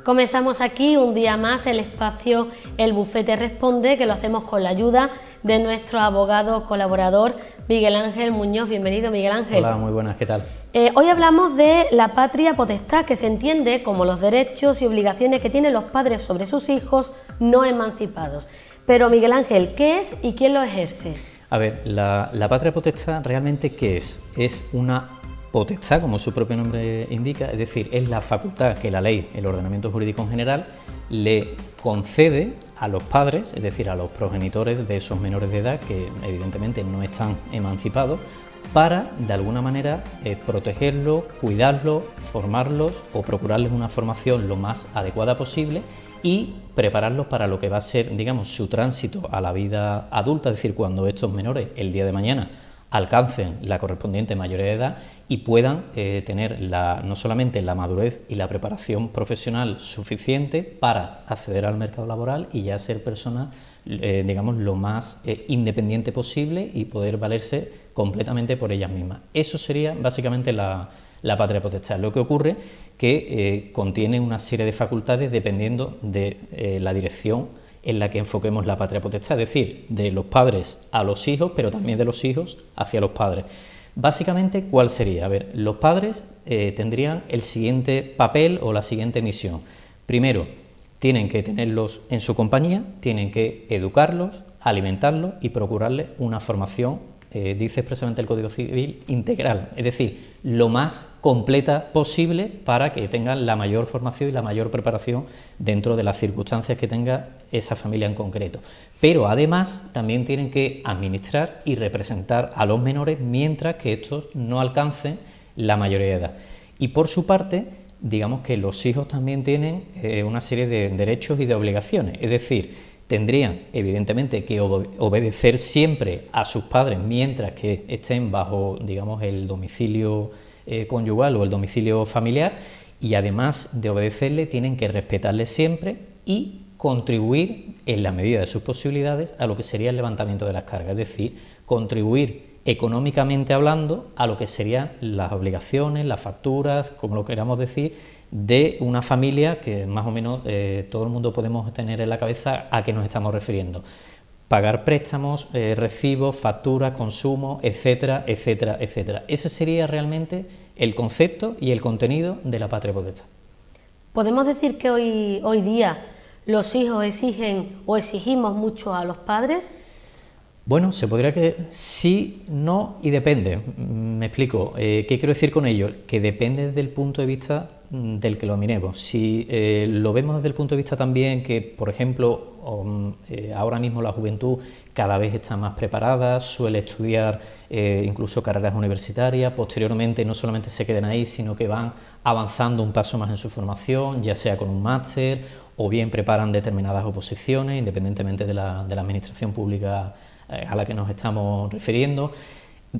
Comenzamos aquí un día más el espacio El Bufete Responde, que lo hacemos con la ayuda de nuestro abogado colaborador Miguel Ángel Muñoz. Bienvenido, Miguel Ángel. Hola, muy buenas, ¿qué tal? Hoy hablamos de la patria potestad, que se entiende como los derechos y obligaciones que tienen los padres sobre sus hijos no emancipados. Pero Miguel Ángel, ¿qué es y quién lo ejerce? A ver, la patria potestad realmente ¿qué es? Es una potestad, como su propio nombre indica, es decir, es la facultad que la ley, el ordenamiento jurídico en general, le concede a los padres, es decir, a los progenitores de esos menores de edad que evidentemente no están emancipados, para de alguna manera protegerlos, cuidarlos, formarlos o procurarles una formación lo más adecuada posible y prepararlos para lo que va a ser, digamos, su tránsito a la vida adulta, es decir, cuando estos menores el día de mañana alcancen la correspondiente mayoría de edad y puedan tener no solamente la madurez y la preparación profesional suficiente para acceder al mercado laboral y ya ser personas, digamos, lo más independiente posible y poder valerse completamente por ellas mismas. Eso sería básicamente la patria potestad. Lo que ocurre que contiene una serie de facultades dependiendo de la dirección en la que enfoquemos la patria potestad, es decir, de los padres a los hijos, pero también de los hijos hacia los padres. Básicamente, ¿cuál sería? A ver, los padres tendrían el siguiente papel o la siguiente misión. Primero, tienen que tenerlos en su compañía, tienen que educarlos, alimentarlos y procurarles una formación, dice expresamente el Código Civil, integral, es decir, lo más completa posible para que tengan la mayor formación y la mayor preparación dentro de las circunstancias que tenga esa familia en concreto. Pero además también tienen que administrar y representar a los menores mientras que estos no alcancen la mayoría de edad. Y por su parte, digamos que los hijos también tienen una serie de derechos y de obligaciones, es decir, tendrían evidentemente que obedecer siempre a sus padres mientras que estén bajo, digamos, el domicilio conyugal o el domicilio familiar, y además de obedecerle tienen que respetarle siempre y contribuir en la medida de sus posibilidades a lo que sería el levantamiento de las cargas, es decir, contribuir económicamente hablando a lo que serían las obligaciones, las facturas, como lo queramos decir, de una familia que más o menos todo el mundo podemos tener en la cabeza a qué nos estamos refiriendo. Pagar préstamos, recibos, facturas, consumo, etcétera, etcétera, etcétera. Ese sería realmente el concepto y el contenido de la patria potestad. ¿Podemos decir que hoy día los hijos exigen o exigimos mucho a los padres? Bueno, se podría que sí, no y depende. Me explico. ¿Qué quiero decir con ello? Que depende desde el punto de vista del que lo miremos. Si lo vemos desde el punto de vista también que, por ejemplo, ahora mismo la juventud cada vez está más preparada, suele estudiar incluso carreras universitarias, posteriormente no solamente se quedan ahí, sino que van avanzando un paso más en su formación, ya sea con un máster o bien preparan determinadas oposiciones, independientemente de la administración pública a la que nos estamos refiriendo.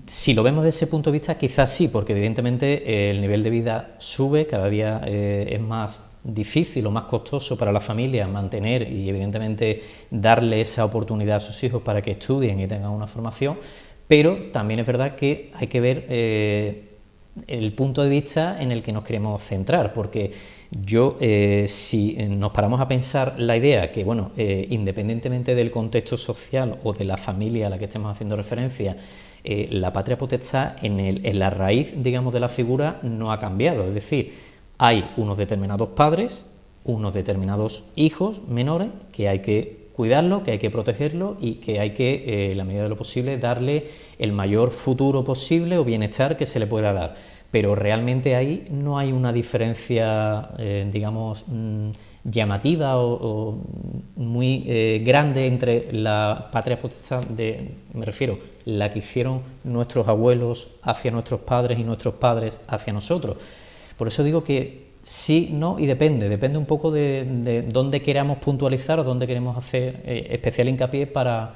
Si lo vemos desde ese punto de vista, quizás sí, porque evidentemente el nivel de vida sube, cada día es más difícil o más costoso para la familia mantener y evidentemente darle esa oportunidad a sus hijos para que estudien y tengan una formación, pero también es verdad que hay que ver el punto de vista en el que nos queremos centrar, porque si nos paramos a pensar la idea que, bueno, independientemente del contexto social o de la familia a la que estemos haciendo referencia, la patria potestad en la raíz, digamos, de la figura no ha cambiado, es decir, hay unos determinados padres, unos determinados hijos menores que hay que cuidarlos, que hay que protegerlos y que hay que, en la medida de lo posible, darle el mayor futuro posible o bienestar que se le pueda dar. Pero realmente ahí no hay una diferencia, digamos, llamativa o muy grande entre la patria potestad me refiero, la que hicieron nuestros abuelos hacia nuestros padres y nuestros padres hacia nosotros. Por eso digo que sí, no y depende un poco de dónde queramos puntualizar o dónde queremos hacer especial hincapié para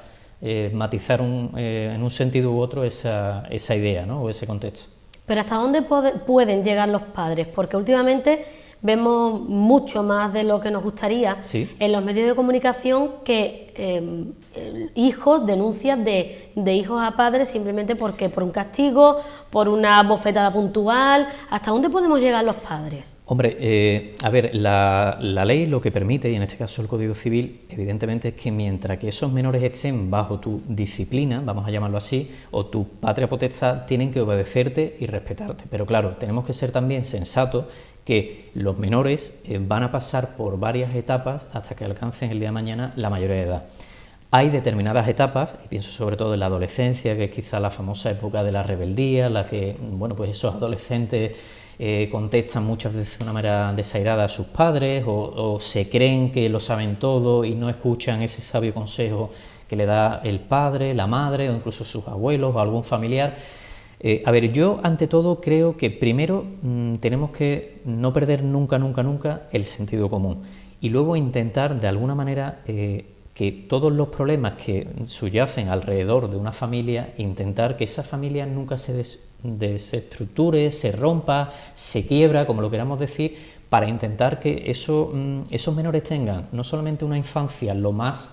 matizar en un sentido u otro esa idea, ¿no? O ese contexto. Pero ¿hasta dónde pueden llegar los padres? Porque últimamente vemos mucho más de lo que nos gustaría sí. En los medios de comunicación que hijos denuncian de de hijos a padres simplemente porque por un castigo, por una bofetada puntual. ¿Hasta dónde podemos llegar los padres? Hombre, a ver, la ley lo que permite, y en este caso el Código Civil, evidentemente es que mientras que esos menores estén bajo tu disciplina, vamos a llamarlo así, o tu patria potestad, tienen que obedecerte y respetarte. Pero claro, tenemos que ser también sensatos que los menores van a pasar por varias etapas hasta que alcancen el día de mañana la mayoría de edad. Hay determinadas etapas, y pienso sobre todo en la adolescencia, que es quizá la famosa época de la rebeldía, la que, bueno, pues esos adolescentes contestan muchas veces de una manera desairada a sus padres o se creen que lo saben todo y no escuchan ese sabio consejo que le da el padre, la madre o incluso sus abuelos o algún familiar. A ver, yo ante todo creo que primero tenemos que no perder nunca el sentido común y luego intentar de alguna manera que todos los problemas que subyacen alrededor de una familia, intentar que esa familia nunca se desestructure, se rompa, se quiebra, como lo queramos decir, para intentar que esos menores tengan no solamente una infancia lo más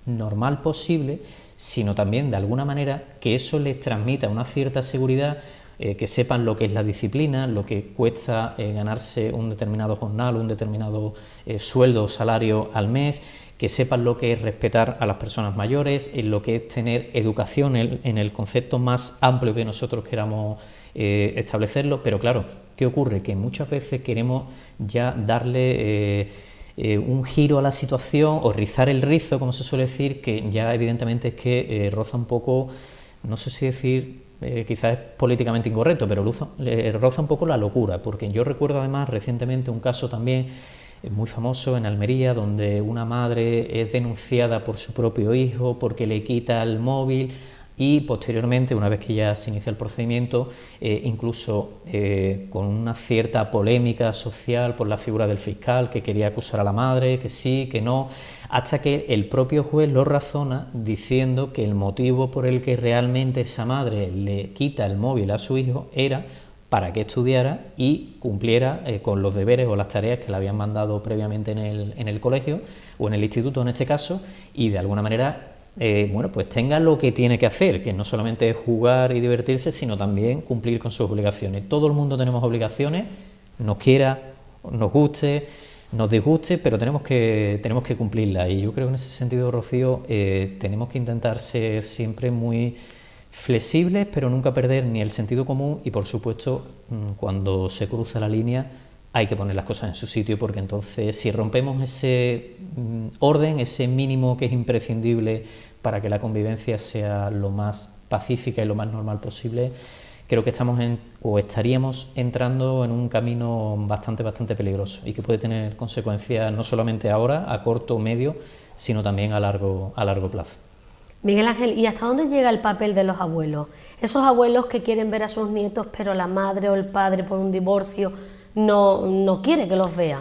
normal posible, sino también de alguna manera que eso les transmita una cierta seguridad, que sepan lo que es la disciplina, lo que cuesta ganarse un determinado jornal, un determinado sueldo o salario al mes, que sepan lo que es respetar a las personas mayores, en lo que es tener educación en el concepto más amplio que nosotros queramos establecerlo, pero claro, ¿qué ocurre? Que muchas veces queremos ya darle un giro a la situación o rizar el rizo, como se suele decir, que ya evidentemente es que roza un poco, no sé si decir, quizás es políticamente incorrecto, pero roza un poco la locura, porque yo recuerdo además recientemente un caso también muy famoso en Almería, donde una madre es denunciada por su propio hijo porque le quita el móvil y posteriormente, una vez que ya se inicia el procedimiento, incluso con una cierta polémica social por la figura del fiscal que quería acusar a la madre, que sí, que no, hasta que el propio juez lo razona diciendo que el motivo por el que realmente esa madre le quita el móvil a su hijo era para que estudiara y cumpliera con los deberes o las tareas que le habían mandado previamente en el colegio o en el instituto en este caso, y de alguna manera bueno, pues tenga lo que tiene que hacer, que no solamente es jugar y divertirse, sino también cumplir con sus obligaciones. Todo el mundo tenemos obligaciones, nos quiera, nos guste, nos disguste, pero tenemos que cumplirlas, y yo creo que en ese sentido, Rocío, tenemos que intentar ser siempre muy flexibles, pero nunca perder ni el sentido común y, por supuesto, cuando se cruza la línea hay que poner las cosas en su sitio, porque entonces si rompemos ese orden, ese mínimo que es imprescindible para que la convivencia sea lo más pacífica y lo más normal posible, creo que estaríamos entrando en un camino bastante peligroso y que puede tener consecuencias no solamente ahora, a corto o medio, sino también a largo plazo. Miguel Ángel, ¿y hasta dónde llega el papel de los abuelos? Esos abuelos que quieren ver a sus nietos, pero la madre o el padre por un divorcio no quiere que los vea.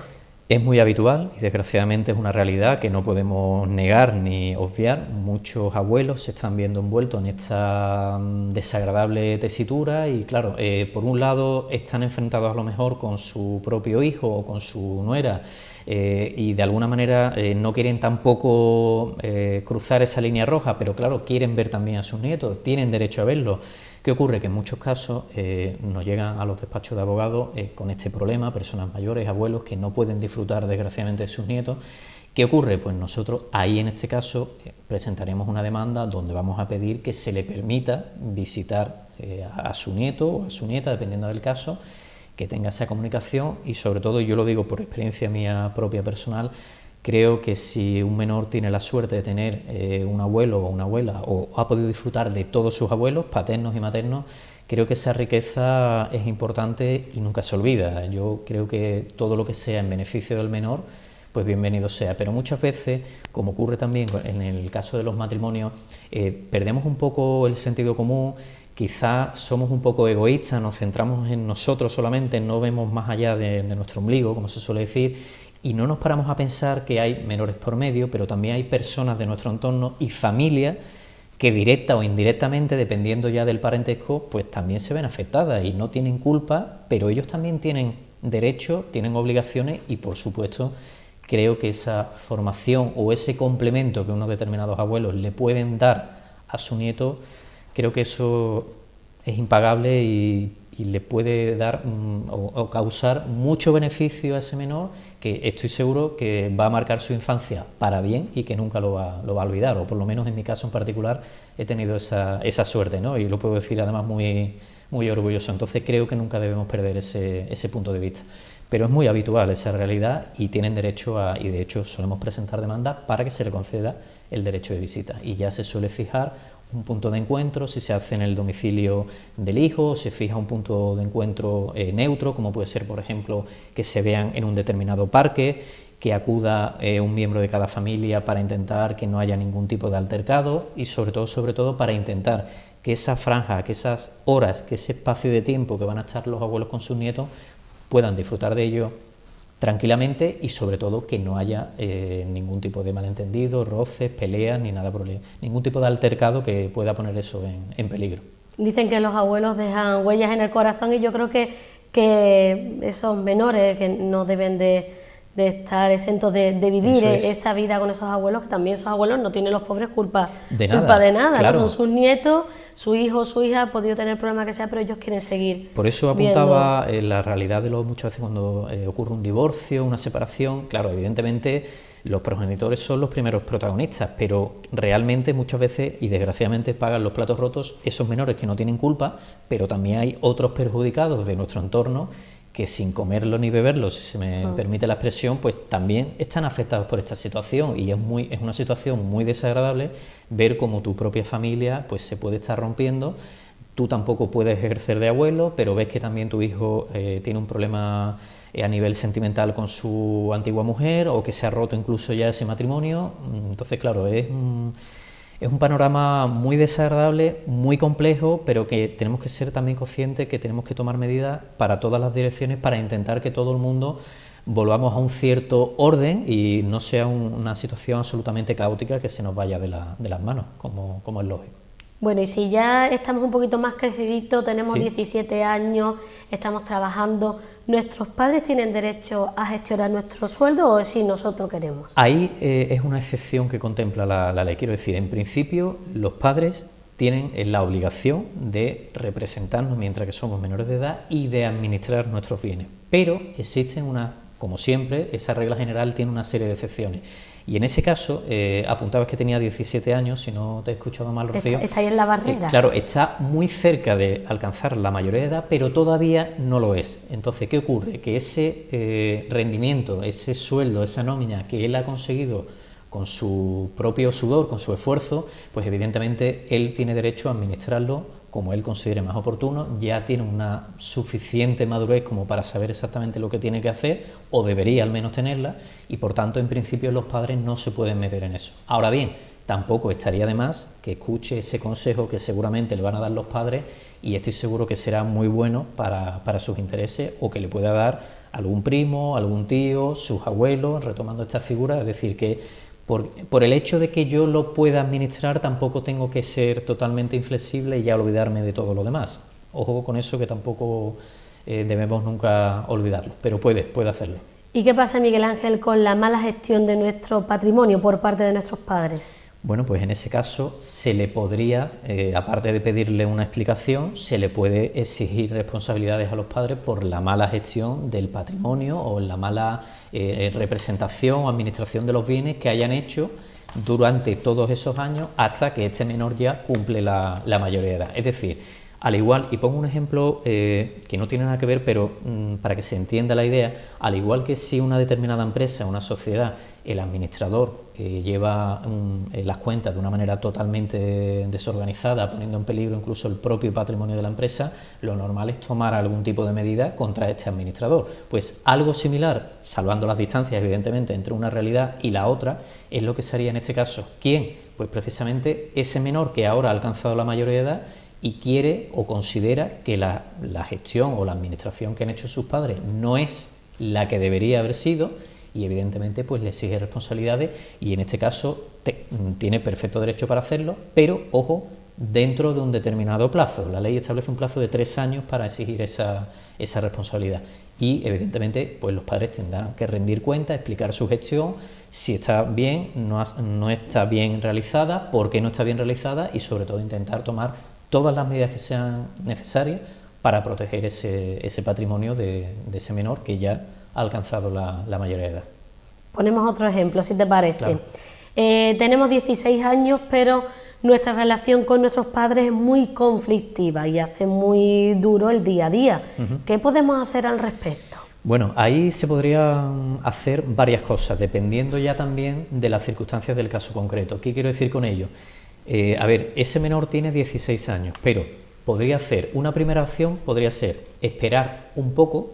Es muy habitual y desgraciadamente es una realidad que no podemos negar ni obviar. Muchos abuelos se están viendo envueltos en esta desagradable tesitura y claro, por un lado están enfrentados a lo mejor con su propio hijo o con su nuera, y de alguna manera no quieren tampoco cruzar esa línea roja, pero claro, quieren ver también a sus nietos, tienen derecho a verlos. ¿Qué ocurre? Que en muchos casos nos llegan a los despachos de abogados con este problema, personas mayores, abuelos que no pueden disfrutar desgraciadamente de sus nietos. ¿Qué ocurre? Pues nosotros ahí en este caso presentaremos una demanda donde vamos a pedir que se le permita visitar a su nieto o a su nieta, dependiendo del caso, que tenga esa comunicación y sobre todo, yo lo digo por experiencia mía propia personal, creo que si un menor tiene la suerte de tener un abuelo o una abuela o ha podido disfrutar de todos sus abuelos, paternos y maternos, creo que esa riqueza es importante y nunca se olvida. Yo creo que todo lo que sea en beneficio del menor, pues bienvenido sea. Pero muchas veces, como ocurre también en el caso de los matrimonios, perdemos un poco el sentido común. Quizás somos un poco egoístas, nos centramos en nosotros solamente, no vemos más allá de nuestro ombligo, como se suele decir, y no nos paramos a pensar que hay menores por medio, pero también hay personas de nuestro entorno y familias que directa o indirectamente, dependiendo ya del parentesco, pues también se ven afectadas y no tienen culpa, pero ellos también tienen derechos, tienen obligaciones y, por supuesto, creo que esa formación o ese complemento que unos determinados abuelos le pueden dar a su nieto, creo que eso es impagable y le puede dar o causar mucho beneficio a ese menor, que estoy seguro que va a marcar su infancia para bien y que nunca lo va a olvidar, o por lo menos en mi caso en particular he tenido esa suerte, ¿no? Y lo puedo decir además muy orgulloso. Entonces creo que nunca debemos perder ese punto de vista. Pero es muy habitual esa realidad y tienen derecho y de hecho solemos presentar demandas para que se le conceda el derecho de visita, y ya se suele fijar un punto de encuentro, si se hace en el domicilio del hijo, se fija un punto de encuentro neutro, como puede ser, por ejemplo, que se vean en un determinado parque, que acuda un miembro de cada familia para intentar que no haya ningún tipo de altercado y sobre todo para intentar que esa franja, que esas horas, que ese espacio de tiempo que van a estar los abuelos con sus nietos puedan disfrutar de ello tranquilamente y sobre todo que no haya ningún tipo de malentendido, roces, peleas ni nada por ningún tipo de altercado que pueda poner eso en peligro. Dicen que los abuelos dejan huellas en el corazón y yo creo que esos menores que no deben de estar exentos de vivir esa vida con esos abuelos, que también esos abuelos no tienen los pobres culpa de nada, claro. ¿no? Son sus nietos, su hijo o su hija ha podido tener el problema que sea, pero ellos quieren seguir. Por eso apuntaba la realidad de muchas veces cuando ocurre un divorcio, una separación, claro, evidentemente los progenitores son los primeros protagonistas, pero realmente muchas veces y desgraciadamente pagan los platos rotos esos menores que no tienen culpa, pero también hay otros perjudicados de nuestro entorno que sin comerlo ni beberlo, si se me permite la expresión, pues también están afectados por esta situación y es una situación muy desagradable ver cómo tu propia familia pues se puede estar rompiendo. Tú tampoco puedes ejercer de abuelo, pero ves que también tu hijo tiene un problema a nivel sentimental con su antigua mujer o que se ha roto incluso ya ese matrimonio. Entonces, claro, es un panorama muy desagradable, muy complejo, pero que tenemos que ser también conscientes que tenemos que tomar medidas para todas las direcciones para intentar que todo el mundo volvamos a un cierto orden y no sea una situación absolutamente caótica que se nos vaya de las manos, como es lógico. Bueno, y si ya estamos un poquito más creciditos, tenemos 17 años, estamos trabajando, ¿nuestros padres tienen derecho a gestionar nuestro sueldo o si nosotros queremos? Ahí es una excepción que contempla la ley. Quiero decir, en principio los padres tienen la obligación de representarnos mientras que somos menores de edad y de administrar nuestros bienes. Pero existen como siempre, esa regla general tiene una serie de excepciones. Y en ese caso, apuntabas que tenía 17 años, si no te he escuchado mal, Rocío. Está ahí en la barrera. Claro, está muy cerca de alcanzar la mayoría de edad, pero todavía no lo es. Entonces, ¿qué ocurre? Que ese rendimiento, ese sueldo, esa nómina que él ha conseguido con su propio sudor, con su esfuerzo, pues evidentemente él tiene derecho a administrarlo como él considere más oportuno, ya tiene una suficiente madurez como para saber exactamente lo que tiene que hacer, o debería al menos tenerla, y por tanto en principio los padres no se pueden meter en eso. Ahora bien, tampoco estaría de más que escuche ese consejo que seguramente le van a dar los padres y estoy seguro que será muy bueno para sus intereses o que le pueda dar algún primo, algún tío, sus abuelos, retomando esta figura, es decir, que por el hecho de que yo lo pueda administrar tampoco tengo que ser totalmente inflexible y ya olvidarme de todo lo demás. Ojo con eso que tampoco debemos nunca olvidarlo, pero puede hacerlo. ¿Y qué pasa, Miguel Ángel, con la mala gestión de nuestro patrimonio por parte de nuestros padres? Bueno, pues en ese caso se le podría, aparte de pedirle una explicación, se le puede exigir responsabilidades a los padres por la mala gestión del patrimonio o la mala representación o administración de los bienes que hayan hecho durante todos esos años hasta que este menor ya cumple la mayoría de edad. Es decir, al igual, y pongo un ejemplo que no tiene nada que ver, pero para que se entienda la idea, al igual que si una determinada empresa, una sociedad, el administrador lleva las cuentas de una manera totalmente desorganizada, poniendo en peligro incluso el propio patrimonio de la empresa, lo normal es tomar algún tipo de medida contra este administrador. Pues algo similar, salvando las distancias evidentemente entre una realidad y la otra, es lo que sería en este caso. ¿Quién? Pues precisamente ese menor que ahora ha alcanzado la mayoría de edad y quiere o considera que la gestión o la administración que han hecho sus padres no es la que debería haber sido y evidentemente pues le exige responsabilidades y en este caso tiene perfecto derecho para hacerlo, pero ojo, dentro de un determinado plazo. La ley establece un plazo de 3 años para exigir esa responsabilidad y evidentemente pues los padres tendrán que rendir cuenta, explicar su gestión, si está bien, no está bien realizada, por qué no está bien realizada y sobre todo intentar tomar todas las medidas que sean necesarias para proteger ese patrimonio de ese menor que ya ha alcanzado la mayoría de edad. Ponemos otro ejemplo, si te parece. Claro. Tenemos 16 años, pero nuestra relación con nuestros padres es muy conflictiva y hace muy duro el día a día. ¿Qué podemos hacer al respecto? Bueno, ahí se podrían hacer varias cosas, dependiendo ya también de las circunstancias del caso concreto. ¿Qué quiero decir con ello? A ver, ese menor tiene 16 años, pero podría hacer una primera opción, podría ser esperar un poco,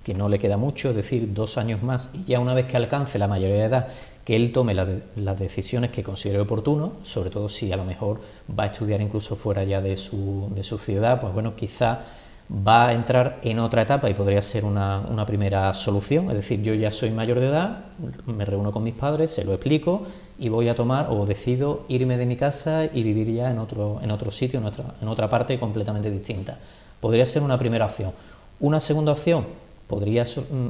que no le queda mucho, es decir, 2 años más, y ya una vez que alcance la mayoría de edad, que él tome las decisiones que considere oportuno, sobre todo si a lo mejor va a estudiar incluso fuera ya de su ciudad, pues bueno, quizá va a entrar en otra etapa y podría ser una primera solución, es decir, yo ya soy mayor de edad, me reúno con mis padres, se lo explico y voy a tomar o decido irme de mi casa y vivir ya en otro sitio, en otra parte completamente distinta. Podría ser una primera opción. Una segunda opción podría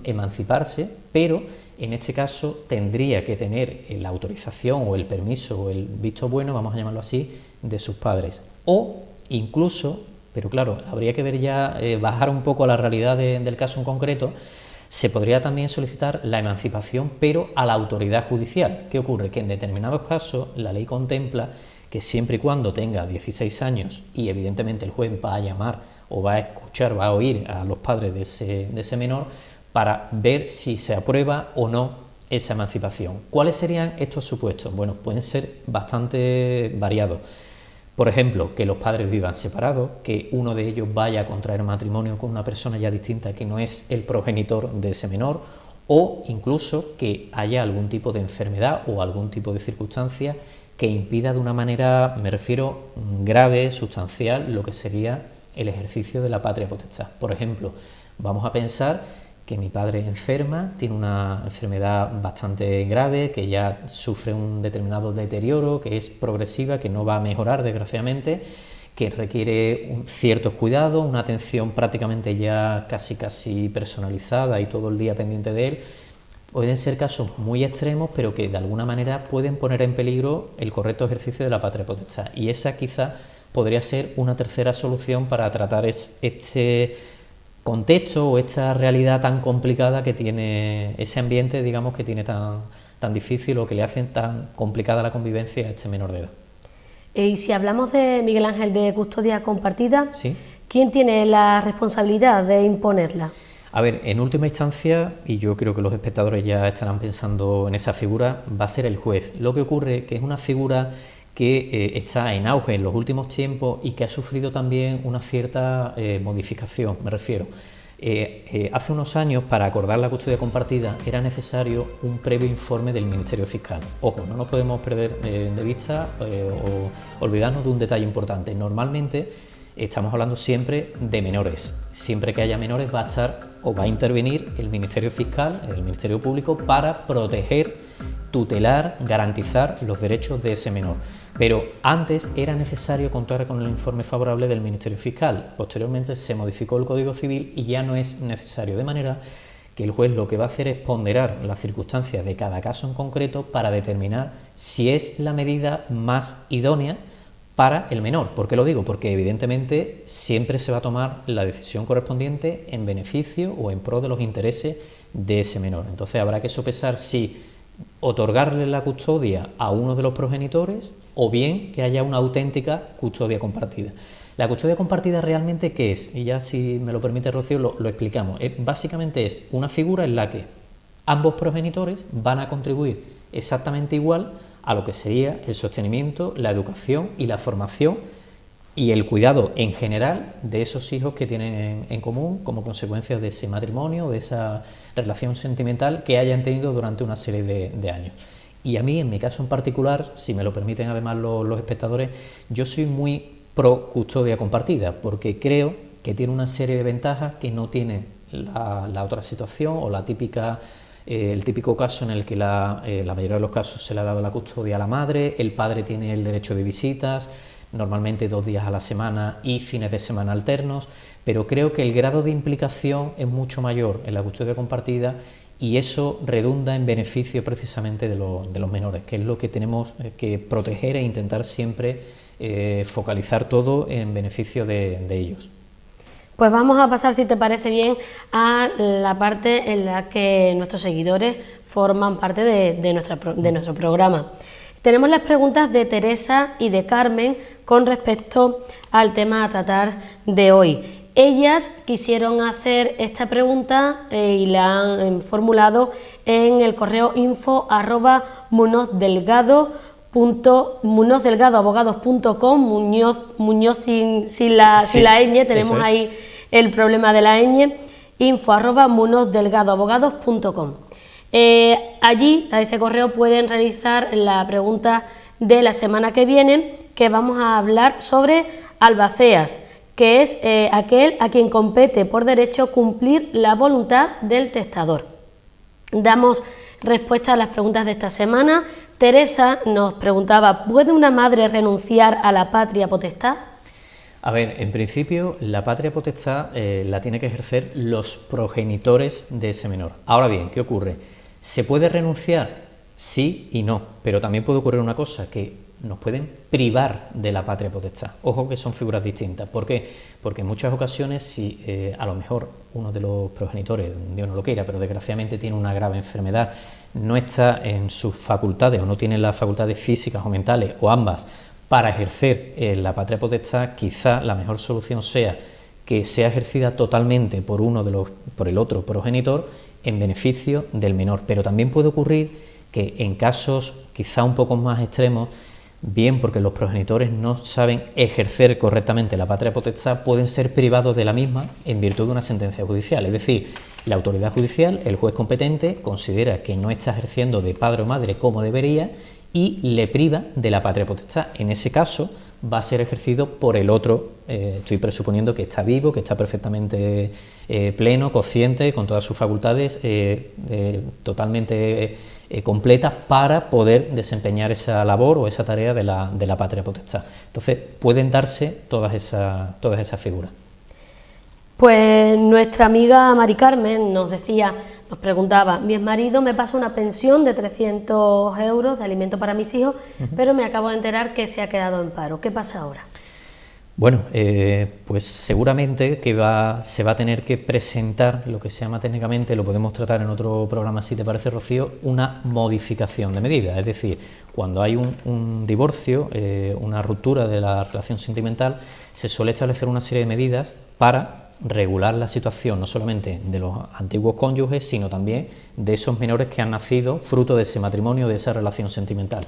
emanciparse, pero en este caso tendría que tener la autorización o el permiso o el visto bueno, vamos a llamarlo así, de sus padres. O incluso, pero claro, habría que ver ya, bajar un poco a la realidad del caso en concreto, se podría también solicitar la emancipación, pero a la autoridad judicial. ¿Qué ocurre? Que en determinados casos la ley contempla que siempre y cuando tenga 16 años y evidentemente el juez va a llamar o va a escuchar, va a oír a los padres de ese menor para ver si se aprueba o no esa emancipación. ¿Cuáles serían estos supuestos? Bueno, pueden ser bastante variados. Por ejemplo, que los padres vivan separados, que uno de ellos vaya a contraer matrimonio con una persona ya distinta que no es el progenitor de ese menor, o incluso que haya algún tipo de enfermedad o algún tipo de circunstancia que impida de una manera, me refiero, grave, sustancial, lo que sería el ejercicio de la patria potestad. Por ejemplo, vamos a pensar que mi padre enferma, tiene una enfermedad bastante grave, que ya sufre un determinado deterioro, que es progresiva, que no va a mejorar desgraciadamente, que requiere ciertos cuidados, una atención prácticamente ya casi personalizada y todo el día pendiente de él. Pueden ser casos muy extremos, pero que de alguna manera pueden poner en peligro el correcto ejercicio de la patria potestad. Y esa quizá podría ser una tercera solución para tratar este contexto o esta realidad tan complicada que tiene ese ambiente, digamos, que tiene tan difícil o que le hacen tan complicada la convivencia a este menor de edad. Y si hablamos de, Miguel Ángel, de custodia compartida, ¿Sí? ¿Quién tiene la responsabilidad de imponerla? A ver, en última instancia, y yo creo que los espectadores ya estarán pensando en esa figura, va a ser el juez. Lo que ocurre es que es una figura que está en auge en los últimos tiempos y que ha sufrido también una cierta modificación, me refiero. Hace unos años, para acordar la custodia compartida, era necesario un previo informe del Ministerio Fiscal. Ojo, no nos podemos perder de vista o olvidarnos de un detalle importante. Normalmente estamos hablando siempre de menores. Siempre que haya menores va a estar o va a intervenir el Ministerio Fiscal, el Ministerio Público, para proteger, tutelar, garantizar los derechos de ese menor. Pero antes era necesario contar con el informe favorable del Ministerio Fiscal. Posteriormente se modificó el Código Civil y ya no es necesario, de manera que el juez lo que va a hacer es ponderar las circunstancias de cada caso en concreto para determinar si es la medida más idónea para el menor. ¿Por qué lo digo? Porque evidentemente siempre se va a tomar la decisión correspondiente en beneficio o en pro de los intereses de ese menor. Entonces habrá que sopesar si otorgarle la custodia a uno de los progenitores o bien que haya una auténtica custodia compartida. La custodia compartida realmente, ¿qué es? Y ya, si me lo permite, Rocío, lo explicamos. Básicamente es una figura en la que ambos progenitores van a contribuir exactamente igual a lo que sería el sostenimiento, la educación y la formación y el cuidado en general de esos hijos que tienen en común como consecuencia de ese matrimonio, de esa relación sentimental que hayan tenido durante una serie de años. Y a mí, en mi caso en particular, si me lo permiten además los espectadores, yo soy muy pro custodia compartida, porque creo que tiene una serie de ventajas que no tiene la otra situación o el típico caso en el que la mayoría de los casos se le ha dado la custodia a la madre, el padre tiene el derecho de visitas, normalmente 2 días a la semana y fines de semana alternos, pero creo que el grado de implicación es mucho mayor en la custodia compartida y eso redunda en beneficio precisamente de los menores, que es lo que tenemos que proteger e intentar siempre focalizar todo en beneficio de ellos. Pues vamos a pasar, si te parece bien, a la parte en la que nuestros seguidores forman parte de nuestro programa. Tenemos las preguntas de Teresa y de Carmen con respecto al tema a tratar de hoy. Ellas quisieron hacer esta pregunta y la han formulado en el correo info@munozdelgadoabogados.com, Muñoz sin la ñ, tenemos ahí el problema de la ñ, info@munozdelgadoabogados.com. Allí, a ese correo, pueden realizar la pregunta de la semana que viene, que vamos a hablar sobre albaceas, que es aquel a quien compete por derecho cumplir la voluntad del testador. Damos respuesta a las preguntas de esta semana. Teresa nos preguntaba, ¿puede una madre renunciar a la patria potestad? A ver, en principio la patria potestad la tiene que ejercer los progenitores de ese menor. Ahora bien, ¿qué ocurre? ¿Se puede renunciar? Sí y no, pero también puede ocurrir una cosa, que nos pueden privar de la patria potestad. Ojo que son figuras distintas. ¿Por qué? Porque en muchas ocasiones, si a lo mejor uno de los progenitores, Dios no lo quiera, pero desgraciadamente tiene una grave enfermedad, no está en sus facultades o no tiene las facultades físicas o mentales o ambas para ejercer la patria potestad, quizá la mejor solución sea que sea ejercida totalmente por el otro progenitor en beneficio del menor. Pero también puede ocurrir que en casos quizá un poco más extremos, bien porque los progenitores no saben ejercer correctamente la patria potestad, pueden ser privados de la misma en virtud de una sentencia judicial. Es decir, la autoridad judicial, el juez competente, considera que no está ejerciendo de padre o madre como debería y le priva de la patria potestad. En ese caso va a ser ejercido por el otro, estoy presuponiendo que está vivo, que está perfectamente pleno, consciente, con todas sus facultades totalmente completas para poder desempeñar esa labor o esa tarea de la patria potestad. Entonces pueden darse todas esas figuras. Pues nuestra amiga Mari Carmen nos preguntaba, mi exmarido me pasa una pensión de 300 euros de alimento para mis hijos, pero me acabo de enterar que se ha quedado en paro. ¿Qué pasa ahora? Bueno, pues seguramente que se va a tener que presentar lo que se llama técnicamente, lo podemos tratar en otro programa si te parece, Rocío, una modificación de medida. Es decir, cuando hay un divorcio, una ruptura de la relación sentimental, se suele establecer una serie de medidas para regular la situación no solamente de los antiguos cónyuges, sino también de esos menores que han nacido fruto de ese matrimonio, de esa relación sentimental.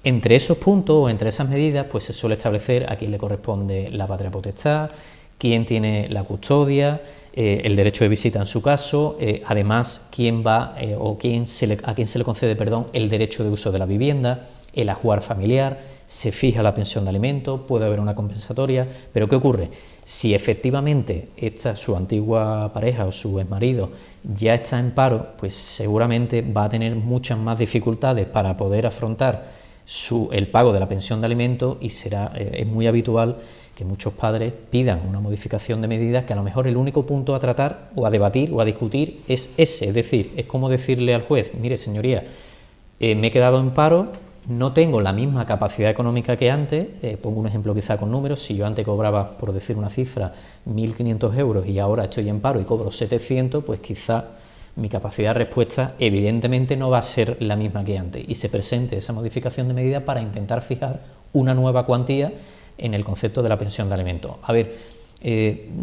Entre esos puntos o entre esas medidas, pues se suele establecer a quién le corresponde la patria potestad, quién tiene la custodia, el derecho de visita en su caso, además quién va a quién se le concede, el derecho de uso de la vivienda, el ajuar familiar, se fija la pensión de alimentos, puede haber una compensatoria, pero ¿qué ocurre? Si efectivamente su antigua pareja o su exmarido ya está en paro, pues seguramente va a tener muchas más dificultades para poder afrontar el pago de la pensión de alimentos y es muy habitual que muchos padres pidan una modificación de medidas que a lo mejor el único punto a tratar o a debatir o a discutir es ese, es decir, es como decirle al juez, mire señoría, me he quedado en paro, no tengo la misma capacidad económica que antes, pongo un ejemplo quizá con números, si yo antes cobraba, por decir una cifra, 1.500 euros y ahora estoy en paro y cobro 700, pues quizá mi capacidad de respuesta evidentemente no va a ser la misma que antes y se presente esa modificación de medida para intentar fijar una nueva cuantía en el concepto de la pensión de alimentos. A ver,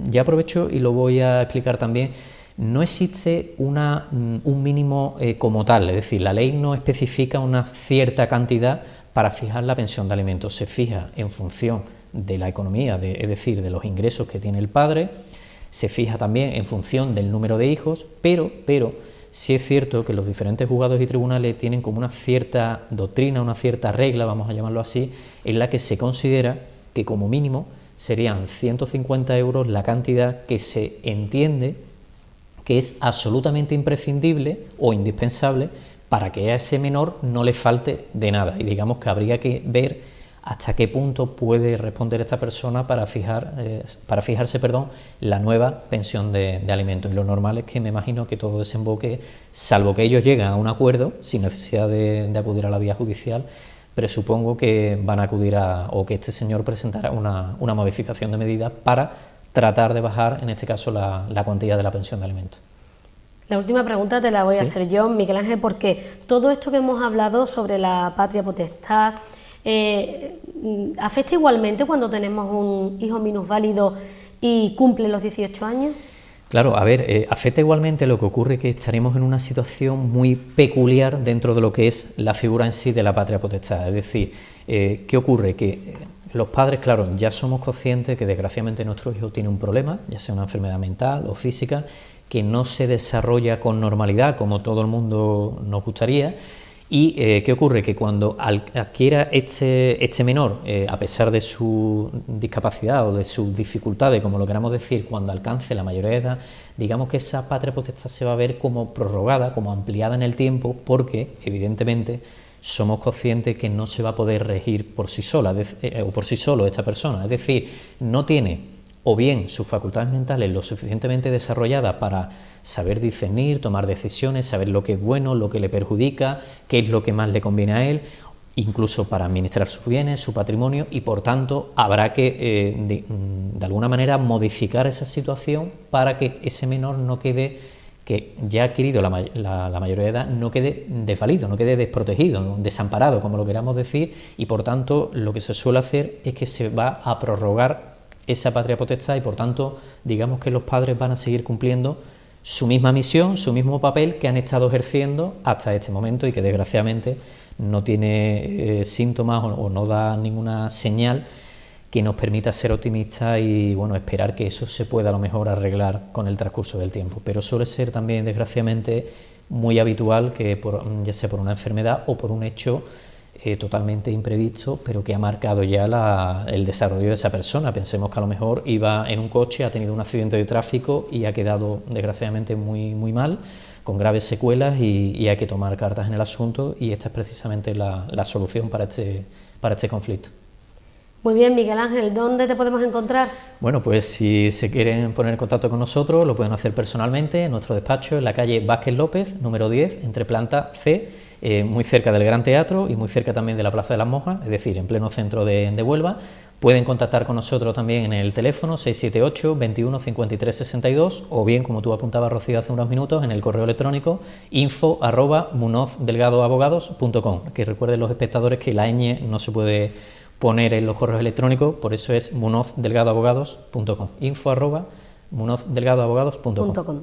ya aprovecho y lo voy a explicar también. No existe un mínimo como tal, es decir, la ley no especifica una cierta cantidad para fijar la pensión de alimentos, se fija en función de la economía, es decir, de los ingresos que tiene el padre, se fija también en función del número de hijos, pero sí es cierto que los diferentes juzgados y tribunales tienen como una cierta doctrina, una cierta regla, vamos a llamarlo así, en la que se considera que como mínimo serían 150 euros la cantidad que se entiende que es absolutamente imprescindible o indispensable para que a ese menor no le falte de nada. Y digamos que habría que ver hasta qué punto puede responder esta persona para fijarse la nueva pensión de alimentos. Y lo normal es que me imagino que todo desemboque, salvo que ellos lleguen a un acuerdo, sin necesidad de acudir a la vía judicial, pero supongo que van a acudir o que este señor presentará una modificación de medidas para tratar de bajar, en este caso, la cuantía de la pensión de alimentos. La última pregunta te la voy a hacer yo, Miguel Ángel, porque todo esto que hemos hablado sobre la patria potestad, ¿afecta igualmente cuando tenemos un hijo minusválido y cumple los 18 años? Claro, a ver, afecta igualmente. Lo que ocurre que estaremos en una situación muy peculiar dentro de lo que es la figura en sí de la patria potestad. Es decir, ¿qué ocurre? Que los padres, claro, ya somos conscientes que desgraciadamente nuestro hijo tiene un problema, ya sea una enfermedad mental o física, que no se desarrolla con normalidad como todo el mundo nos gustaría. ¿Y qué ocurre? Que cuando adquiera este menor, a pesar de su discapacidad o de sus dificultades, como lo queramos decir, cuando alcance la mayoría de edad, digamos que esa patria potestad se va a ver como prorrogada, como ampliada en el tiempo, porque evidentemente somos conscientes que no se va a poder regir por sí sola o por sí solo esta persona. Es decir, no tiene o bien sus facultades mentales lo suficientemente desarrolladas para saber discernir, tomar decisiones, saber lo que es bueno, lo que le perjudica, qué es lo que más le conviene a él, incluso para administrar sus bienes, su patrimonio, y por tanto habrá que de alguna manera modificar esa situación para que ese menor no quede, que ya ha adquirido la mayoría de edad, no quede desvalido, no quede desprotegido, desamparado, como lo queramos decir, y por tanto lo que se suele hacer es que se va a prorrogar esa patria potestad y por tanto digamos que los padres van a seguir cumpliendo su misma misión, su mismo papel que han estado ejerciendo hasta este momento y que desgraciadamente no tiene síntomas o no da ninguna señal que nos permita ser optimistas y bueno, esperar que eso se pueda a lo mejor arreglar con el transcurso del tiempo. Pero suele ser también desgraciadamente muy habitual que ya sea por una enfermedad o por un hecho totalmente imprevisto, pero que ha marcado ya el desarrollo de esa persona. Pensemos que a lo mejor iba en un coche, ha tenido un accidente de tráfico y ha quedado desgraciadamente muy, muy mal, con graves secuelas y hay que tomar cartas en el asunto y esta es precisamente la solución para este conflicto. Muy bien, Miguel Ángel, ¿dónde te podemos encontrar? Bueno, pues si se quieren poner en contacto con nosotros, lo pueden hacer personalmente en nuestro despacho en la calle Vázquez López, número 10, entre planta C, muy cerca del Gran Teatro y muy cerca también de la Plaza de las Monjas, es decir, en pleno centro de Huelva. Pueden contactar con nosotros también en el teléfono 678 21 53 62 o bien, como tú apuntabas, Rocío, hace unos minutos, en el correo electrónico info@munozdelgadoabogados.com, que recuerden los espectadores que la ñ no se puede poner en los correos electrónicos, por eso es munozdelgadoabogados.com, info@munozdelgadoabogados.com.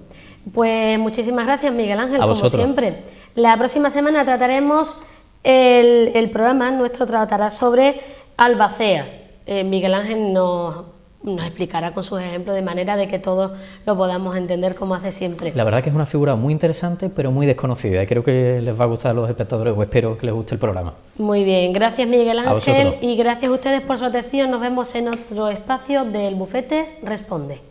Pues muchísimas gracias, Miguel Ángel, como siempre. La próxima semana trataremos el programa nuestro tratará sobre albaceas. Miguel Ángel nos explicará con sus ejemplos de manera de que todos lo podamos entender como hace siempre. La verdad que es una figura muy interesante pero muy desconocida y creo que les va a gustar a los espectadores o espero que les guste el programa. Muy bien, gracias Miguel Ángel y gracias a ustedes por su atención. Nos vemos en otro espacio del Bufete Responde.